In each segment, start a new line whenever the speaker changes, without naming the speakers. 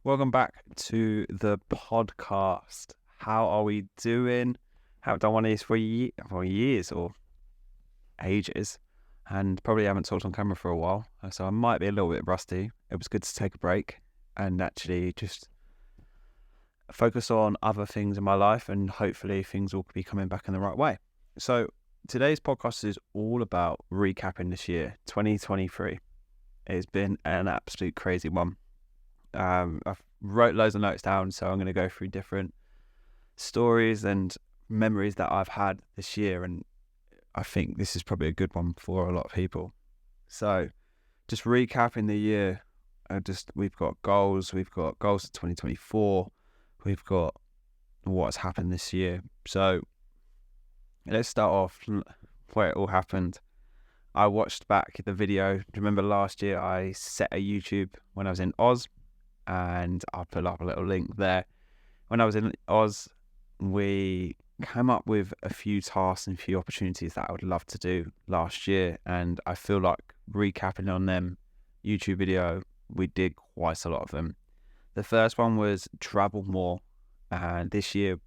Welcome back to the podcast. How are we doing? Haven't done one of these for years or ages, and probably haven't talked on camera for a while, so I might be a little bit rusty. It was good to take a break and actually just focus on other things in my life, and hopefully things will be coming back in the right way. So today's podcast is all about recapping this year, 2023. It's been an absolute crazy one. I've wrote loads of notes down, so I'm going to go through different stories and memories that I've had this year, and I think this is probably a good one for a lot of people. So just recapping the year, we've got goals for 2024, we've got what's happened this year. So let's start off where it all happened. I watched back the video. Do you remember last year I set a YouTube when I was in Oz? And I'll put up a little link there. When I was in Oz, we came up with a few tasks and a few opportunities that I would love to do last year. And I feel like recapping on them YouTube video, we did quite a lot of them. The first one was travel more. And this year,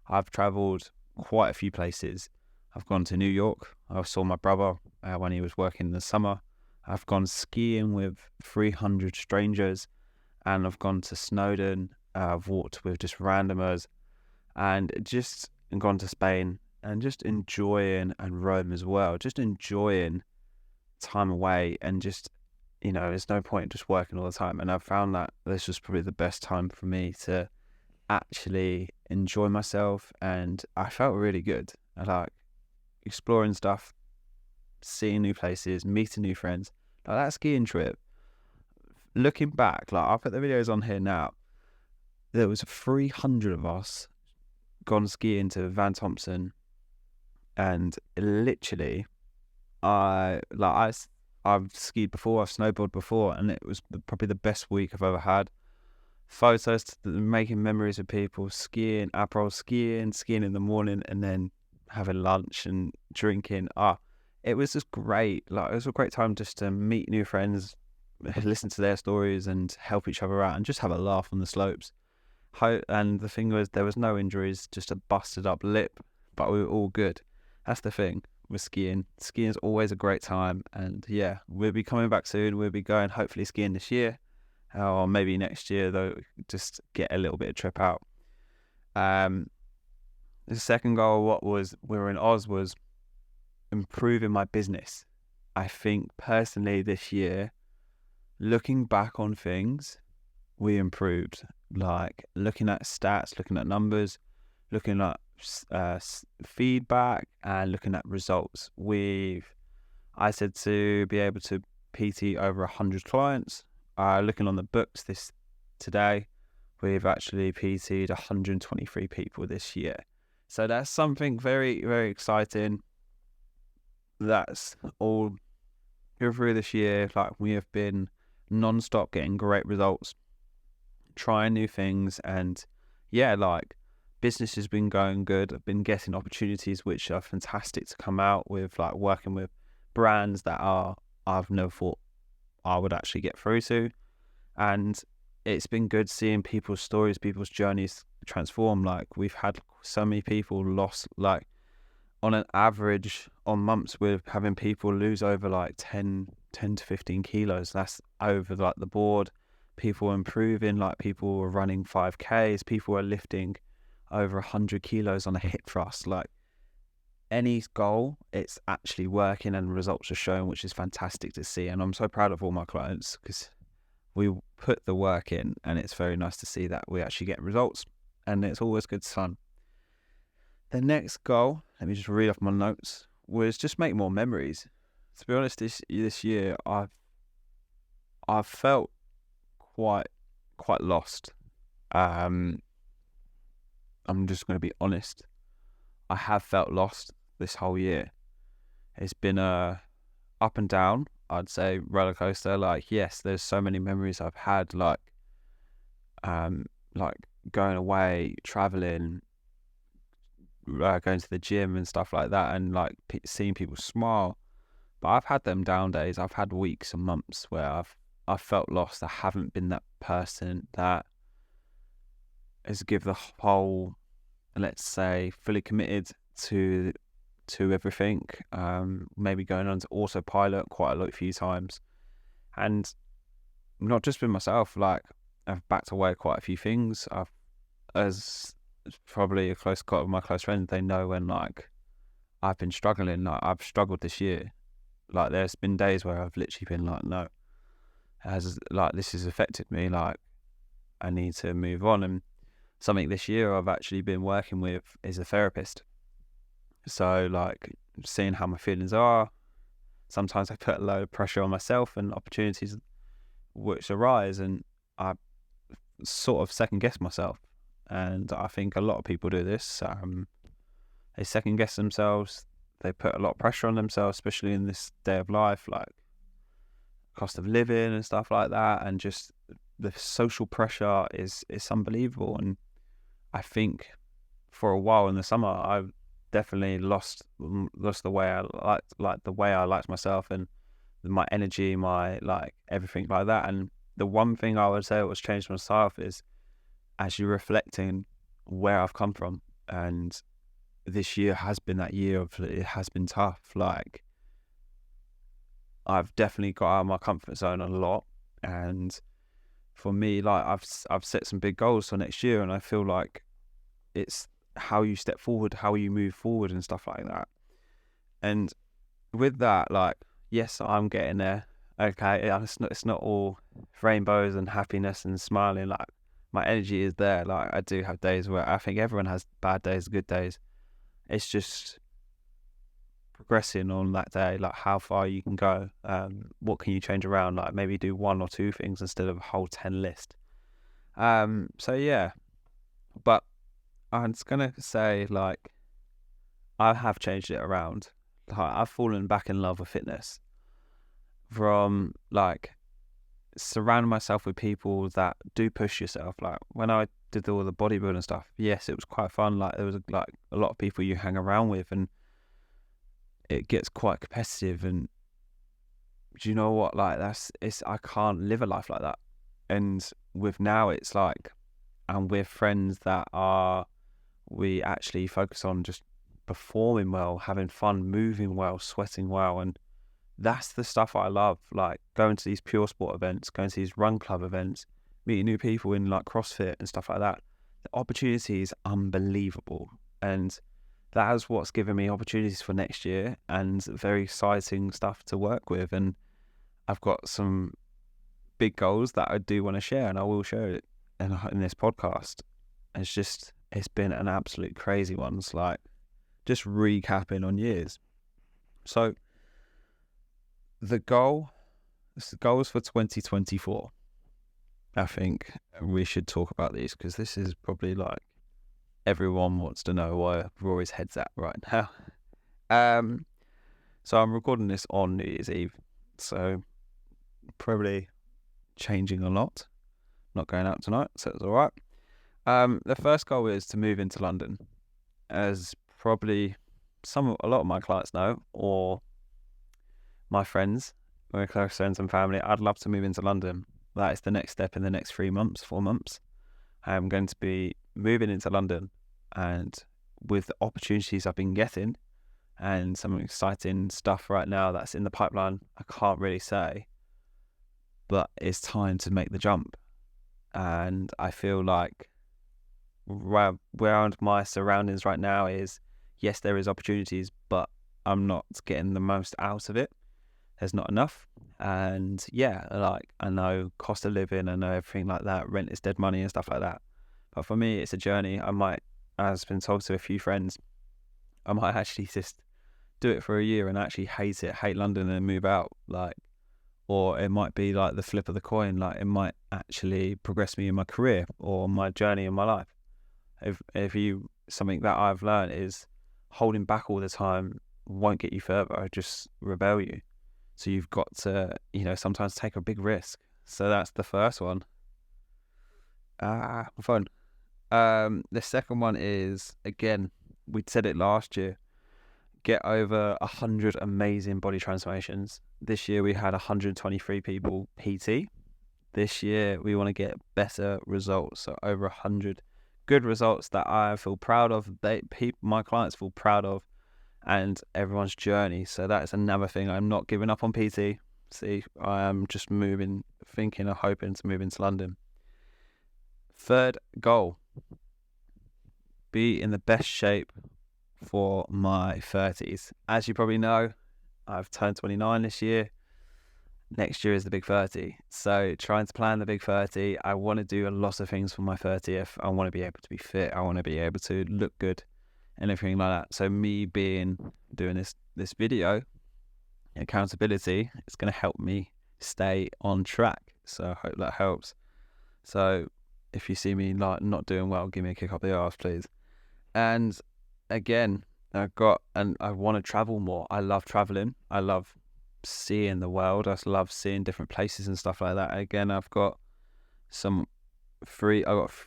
I've traveled quite a few places. I've gone to New York. I saw my brother when he was working in the summer. I've gone skiing with 300 strangers. And I've gone to Snowdon, I've walked with just randomers, and just gone to Spain, and just enjoying, and Rome as well, just enjoying time away, and just, there's no point just working all the time. And I've found that this was probably the best time for me to actually enjoy myself, and I felt really good. I like exploring stuff, seeing new places, meeting new friends. Like that skiing trip. Looking back, I'll put the videos on here now. There was 300 of us gone skiing to Van Thompson, and literally, I've skied before, I've snowboarded before, and it was probably the best week I've ever had. Photos, making memories of people skiing, April skiing in the morning, and then having lunch and drinking. It was just great. It was a great time just to meet new friends, listen to their stories and help each other out and just have a laugh on the slopes. And the thing was, there was no injuries, just a busted up lip, but we were all good. That's the thing with skiing. Skiing is always a great time, and yeah, we'll be coming back soon. We'll be going hopefully skiing this year, or maybe next year, though, just get a little bit of trip out. The second goal, we were in Oz, was improving my business. I think personally this year, looking back on things, we improved. Like looking at stats, looking at numbers, looking at feedback, and looking at results. I said to be able to PT over 100 clients. Looking on the books today, we've actually PT'd 123 people this year. So that's something very, very exciting. That's all through this year. We have been non-stop getting great results, trying new things, and business has been going good. I've been getting opportunities which are fantastic to come out with, working with brands that I've never thought I would actually get through to. And it's been good seeing people's stories, people's journeys transform. We've had so many people lost, on an average on months, we're having people lose over 10 to 15 kilos. That's over the board. People improving, people were running 5Ks, people were lifting over 100 kilos on a hip thrust. Any goal, it's actually working and results are showing, which is fantastic to see. And I'm so proud of all my clients because we put the work in, and it's very nice to see that we actually get results, and it's always good fun. The next goal, let me just read off my notes, was just make more memories. To be honest, this year I've felt quite lost. I'm just going to be honest. I have felt lost this whole year. It's been a up and down, I'd say, roller coaster. Yes, there's so many memories I've had, going away, traveling, going to the gym and stuff like that, and seeing people smile. But I've had them down days. I've had weeks and months where I've felt lost. I haven't been that person that is give the whole, let's say, fully committed to everything. Maybe going on to autopilot quite a few times, and not just with myself. Like, I've backed away quite a few things. As probably a close cut of my close friends, they know when like I've been struggling. Like, I've struggled this year. Like, there's been days where I've literally been like, no, this has affected me. Like, I need to move on. And something this year I've actually been working with is a therapist. So, like, seeing how my feelings are. Sometimes I put a load of pressure on myself and opportunities which arise, and I sort of second guess myself. And I think a lot of people do this. They second guess themselves. They put a lot of pressure on themselves, especially in this day of life, like cost of living and stuff like that. And just the social pressure is unbelievable. And I think for a while in the summer, I definitely lost the way I liked myself, and my energy, my like everything like that. And the one thing I would say was changed myself is actually reflecting where I've come from. And this year has been that year of, it has been tough. Like, I've definitely got out of my comfort zone a lot. And for me, like, I've set some big goals for next year, and I feel like it's how you step forward, how you move forward and stuff like that. And with that, like, yes, I'm getting there. Okay, it's not all rainbows and happiness and smiling. Like, my energy is there. Like, I do have days where I think everyone has bad days, good days. It's just progressing on that day, like how far you can go. What can you change around? Like, maybe do 1 or 2 things instead of a whole 10 list. So yeah, but I'm just gonna say, like, I have changed it around. Like, I've fallen back in love with fitness from like surrounding myself with people that do push yourself. Like, when I did all the bodybuilding stuff, yes, it was quite fun. Like, there was like a lot of people you hang around with, and it gets quite competitive. And do you know what? Like, I can't live a life like that. And with now, it's like, I'm with friends that we actually focus on just performing well, having fun, moving well, sweating well. And that's the stuff I love. Like, going to these pure sport events, going to these run club events, meeting new people in like CrossFit and stuff like that. The opportunity is unbelievable. And that is what's given me opportunities for next year, and very exciting stuff to work with. And I've got some big goals that I do want to share, and I will share it in this podcast. It's been an absolute crazy one. It's like just recapping on years. So the goals for 2024. I think we should talk about these, because this is probably like everyone wants to know where Rory's head's at right now. So I'm recording this on New Year's Eve, so probably changing a lot. Not going out tonight, so it's all right. The first goal is to move into London, as probably a lot of my clients know, or my friends, my close friends and family. I'd love to move into London. That is the next step in the next 4 months. I'm going to be moving into London, and with the opportunities I've been getting and some exciting stuff right now that's in the pipeline, I can't really say, but it's time to make the jump. And I feel like around my surroundings right now is, yes, there is opportunities, but I'm not getting the most out of it. There's not enough. And yeah, like, I know cost of living, I know everything like that, rent is dead money and stuff like that. But for me, it's a journey. I might, as I've been told to a few friends, I might actually just do it for a year and actually hate London and move out. Like, or it might be like the flip of the coin. Like, it might actually progress me in my career or my journey in my life. Something that I've learned is holding back all the time won't get you further. It just rebel you. So you've got to, sometimes take a big risk. So that's the first one. Fun. The second one is, again, we said it last year, get over 100 amazing body transformations. This year we had 123 people PT. This year we want to get better results, so over 100 good results that I feel proud of, my clients feel proud of, and everyone's journey. So that's another thing. I'm not giving up on PT. See, I am just thinking or hoping to move into London. Third goal, be in the best shape for my 30s. As you probably know, I've turned 29 this year. Next year is the big 30. So trying to plan the big 30, I want to do a lot of things for my 30th. I want to be able to be fit. I want to be able to look good and everything like that. So me doing this video, accountability, it's going to help me stay on track. So I hope that helps. So if you see me like not doing well, give me a kick up the arse, please. And again, I want to travel more. I love traveling. I love seeing the world. I love seeing different places and stuff like that. Again, I've got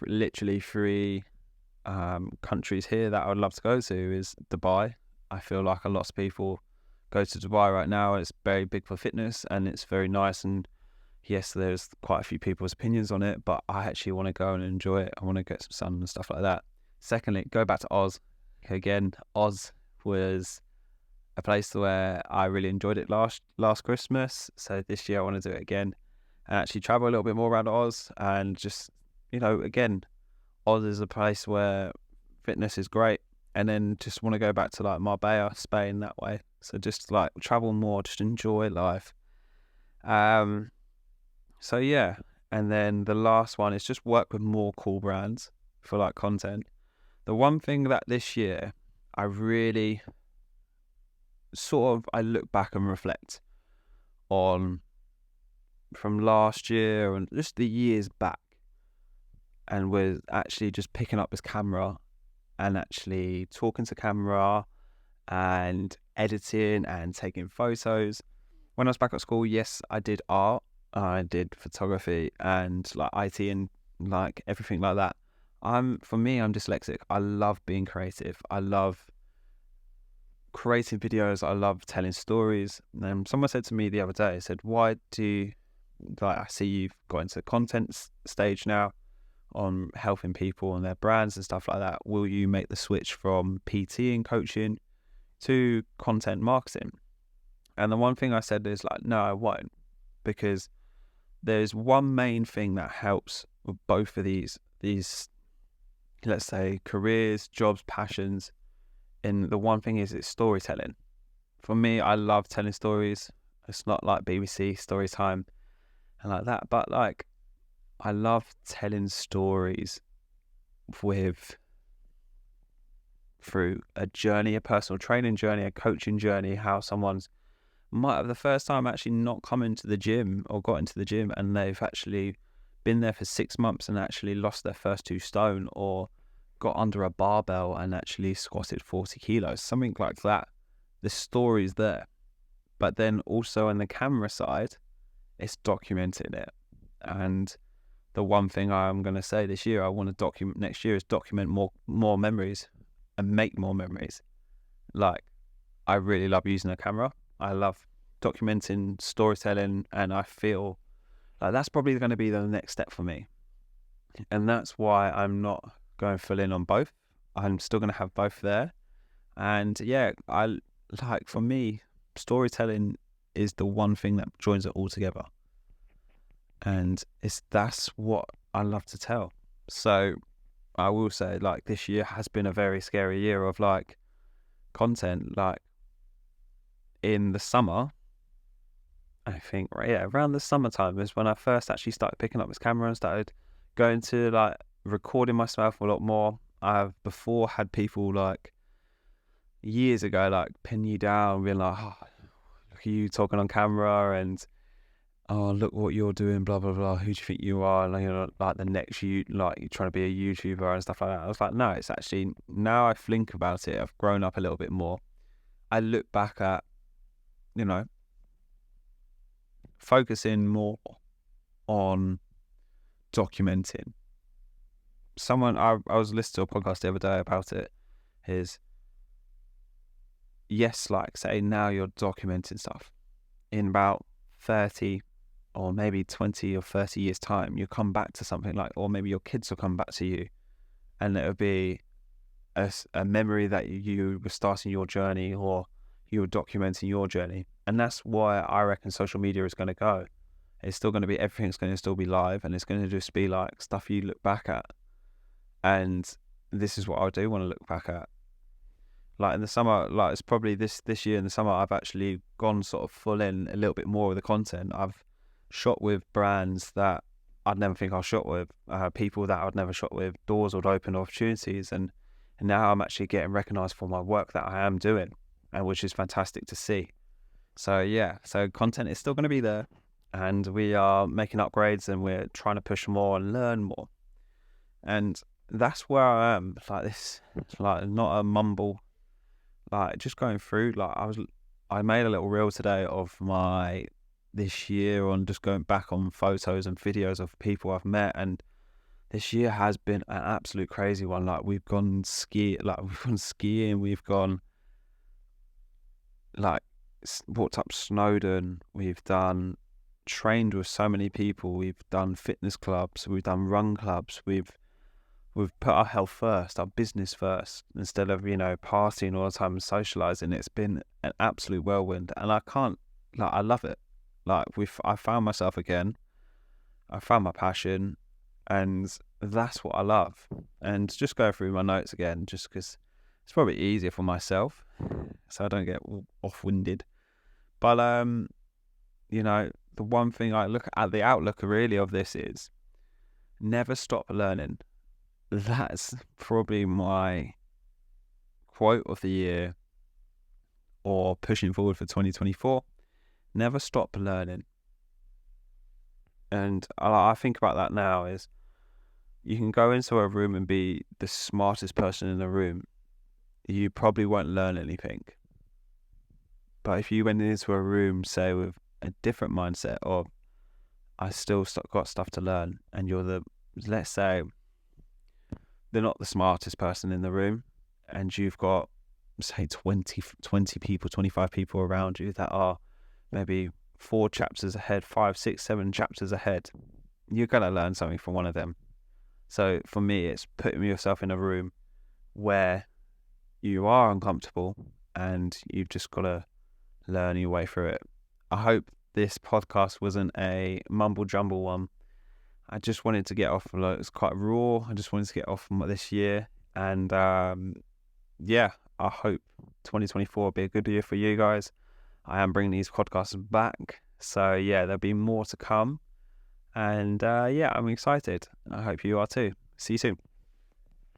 literally three countries here that I would love to go to. Is Dubai. I feel like a lot of people go to Dubai right now. It's very big for fitness and it's very nice, and yes, there's quite a few people's opinions on it, but I actually want to go and enjoy it. I want to get some sun and stuff like that. Secondly, go back to Oz. Again, Oz was a place where I really enjoyed it last Christmas. So this year I want to do it again and actually travel a little bit more around Oz, and just, again, Oz is a place where fitness is great. And then just want to go back to like Marbella, Spain, that way. So just like travel more, just enjoy life. So yeah. And then the last one is just work with more cool brands for like content. The one thing that this year I really I look back and reflect on from last year and just the years back, and was actually just picking up this camera and actually talking to camera and editing and taking photos. When I was back at school, yes, I did art, I did photography and like IT and like everything like that. For me, I'm dyslexic. I love being creative. I love creating videos. I love telling stories. And someone said to me the other day, said, why do I see you've got into content stage now on helping people on their brands and stuff like that. Will you make the switch from PT and coaching to content marketing? And the one thing I said is like, no, I won't, because there's one main thing that helps with both of these, let's say, careers, jobs, passions. And the one thing is, it's storytelling. For me, I love telling stories. It's not like BBC story time and like that, but like, I love telling stories through a journey, a personal training journey, a coaching journey, how someone's might have the first time actually not come into the gym or got into the gym, and they've actually been there for 6 months and actually lost their first 2 stone, or got under a barbell and actually squatted 40 kilos, something like that. The story's there. But then also on the camera side, it's documenting it. And the one thing I'm going to say this year, I want to document next year, is document more memories and make more memories. Like, I really love using a camera. I love documenting, storytelling, and I feel like that's probably going to be the next step for me. And that's why I'm not going full in on both. I'm still going to have both there. And yeah, for me, storytelling is the one thing that joins it all together. And that's what I love to tell. So I will say, like, this year has been a very scary year of like content. Like in the summer, I think, around the summertime is when I first actually started picking up this camera and started going to like recording myself a lot more. I've before had people like years ago like pin you down, being like, oh, look at you talking on camera, and oh, look what you're doing, blah blah blah, who do you think you are, and you're like the next like you're trying to be a YouTuber and stuff like that. I was like, no, it's actually, now I think about it, I've grown up a little bit more. I look back at, focusing more on documenting. I was listening to a podcast the other day about it, is yes, like say now you're documenting stuff, in about 30 or maybe 20 or 30 years time, you come back to something like, or maybe your kids will come back to you and it'll be a memory that you were starting your journey, or you were documenting your journey. And that's why I reckon social media is going to go. It's still going to be, everything's going to still be live, and it's going to just be like stuff you look back at. And this is what I do want to look back at. Like in the summer, like it's probably this year in the summer, I've actually gone sort of full in a little bit more with the content. I've shot with brands that I'd never think I'll shot with, people that I'd never shot with. Doors would open, opportunities, and now I'm actually getting recognised for my work that I am doing, and which is fantastic to see. So yeah, so content is still going to be there, and we are making upgrades, and we're trying to push more and learn more. And that's where I am, like this, like not a mumble, like just going through. Like I made a little reel today of my this year, on just going back on photos and videos of people I've met, and this year has been an absolute crazy one. Like we've gone skiing, we've gone like walked up Snowdon, we've done trained with so many people, we've done fitness clubs, we've done run clubs, we've put our health first, our business first, instead of partying all the time and socializing. It's been an absolute whirlwind, and I love it. Like I found myself again, I found my passion, and that's what I love. And just go through my notes again, just because it's probably easier for myself, so I don't get off-winded. But the one thing I look at the outlook really of this is never stop learning. That's probably my quote of the year, or pushing forward for 2024. Never stop learning. And I think about that now is, you can go into a room and be the smartest person in the room, you probably won't learn anything. But if you went into a room, say, with a different mindset of, I still got stuff to learn, and let's say they're not the smartest person in the room, and you've got, say, 20 people, 25 people around you that are maybe 4 chapters ahead, 5, 6, 7 chapters ahead, you're going to learn something from one of them. So for me, it's putting yourself in a room where you are uncomfortable, and you've just got to learn your way through it. I hope this podcast wasn't a mumble jumble one. I just wanted to get off, it's quite raw. I just wanted to get off this year. And yeah, I hope 2024 will be a good year for you guys. I am bringing these podcasts back. So yeah, there'll be more to come. And yeah, I'm excited. I hope you are too. See you soon.